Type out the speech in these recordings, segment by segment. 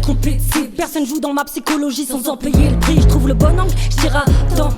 t'es trompé de cible. Personne joue dans ma psychologie sans en payer le prix. Je trouve le bon angle, je tire à temps.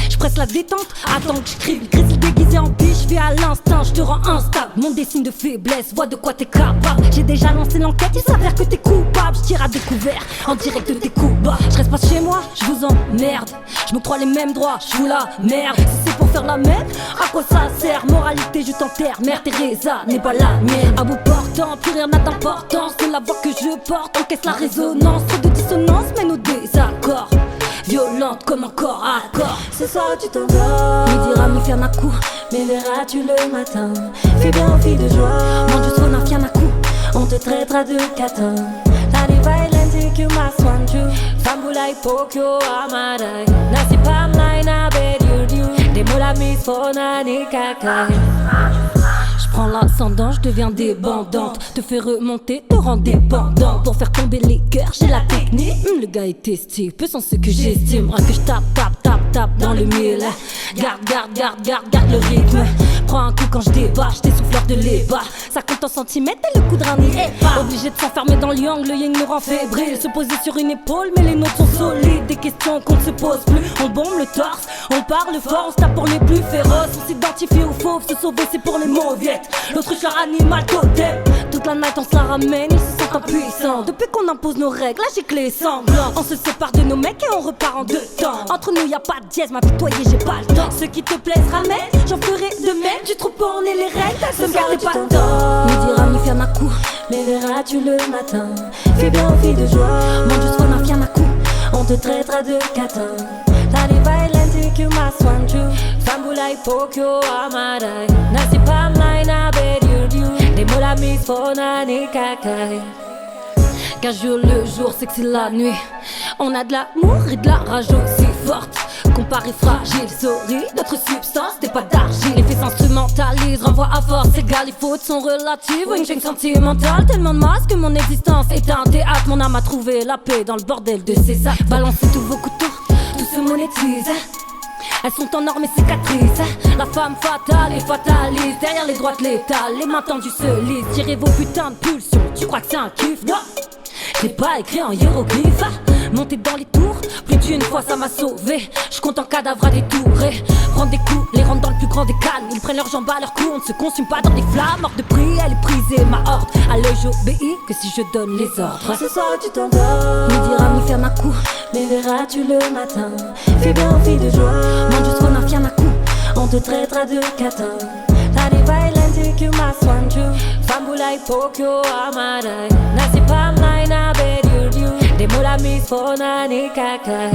Je presse la détente, attends que je crie. Le gris déguisé en biche, je vais à l'instinct, je te rends instable. Mon des signes de faiblesse, vois de quoi t'es capable. J'ai déjà lancé l'enquête, il s'avère que t'es coupable. Je tire à découvert, en direct de tes coups bas. Je reste pas chez moi, je vous emmerde. Je m'octroie les mêmes droits, je vous la merde. Si c'est pour faire la merde, à quoi ça sert? Moralité, je t'enterre, Mère Teresa n'est pas la mienne. À bout portant, plus rien n'a d'importance. C'est la voix que je porte, encaisse la résonance. Trop de dissonance mène au désaccord. Violente comme un corps à corps. Ce soir tu t'endors, mi dira mi fiannaku, mais verras-tu le matin. Fais bien fille de joie, mange suona un fiannaku. on te traitera de catin. Tani violente que mas wanju, Fambulai pokyo amadai. Nasi pamlai na bediu, des moula mis fona ni kakai. Prends l'ascendant, je deviens débandante. Te fais remonter, te rends dépendant. Pour faire tomber les cœurs, j'ai la technique. Le gars est testé, peu sans ce que j'estime. Que je tape dans le mille. Garde le rythme. Prends un coup quand je débat, je t'essouffleur de l'ébat. Ça compte en centimètres et le coup de rein n'y est pas. Obligé de s'enfermer dans l'yang, le yin me rend fébrile. Se poser sur une épaule, mais les nôtres sont solides. Des questions qu'on ne se pose plus. On bombe le torse, on parle fort, on se tape pour les plus féroces. On s'identifie aux fauves, se sauver c'est pour les mauviettes. L'autruche leur animal totem. Toute la night on se la ramène, ils se sentent impuissants. Depuis qu'on impose nos règles, là j'ai que les sanglantes. On se sépare de nos mecs et on repart en deux temps. Entre nous y a pas de dièse, m'apitoyer j'ai pas le temps. Ce qui te plaise ramène, j'en ferai de même. Du troupeau on est les règles, elles se gardent pas le temps. Mi dira mi fiannaku, mais verras-tu le matin. Fais bien fille de joie, mange suona un fiannaku. on te traitera de catin. Tani violente que mas wanju, Fambulai pokyo amadai. Nasi pamlai na bediu, des moula mis fona ni kakai. Qu'un jour le jour c'est que c'est la nuit. On a de l'amour et de la rage aussi forte. Comparé fragile, sorry, notre substance n'est pas d'argile. Les faits s'instrumentalisent, renvoient à force égale. Les fautes sont relatives, une chaîne sentimentale. Tellement de masse que mon existence est un théâtre. Mon âme a trouvé la paix dans le bordel de ses actes. Balancez tous vos couteaux, tout se monétise. Elles sont en or mes cicatrices. La femme fatale et fataliste. Derrière les droites létales, les mains tendues se lisent. Tirez vos putains de pulsions, tu crois que c'est un kiff? Non, j'ai pas écrit en hiéroglyphe. Monter dans les tours, plus d'une fois ça m'a sauvé. Je compte en cadavre à détourer. Prendre des coups, les rendre dans le plus grand des calmes. Ils prennent leurs jambes à leur cou, on ne se consume pas dans des flammes. Hors de prix, elle est prisée, ma horde. À l'œil j'obéis que si je donne les ordres. Ce soir tu t'endors, mi dira mi fiannaku, mais verras-tu le matin. Fais bien fille de joie, mange suona un fiannaku. on te traitera de catin. Tani violente que mas wanju, Fambulai pokyo amadai. Nasi pamlai na bediu, des moula mis fona ni kakai.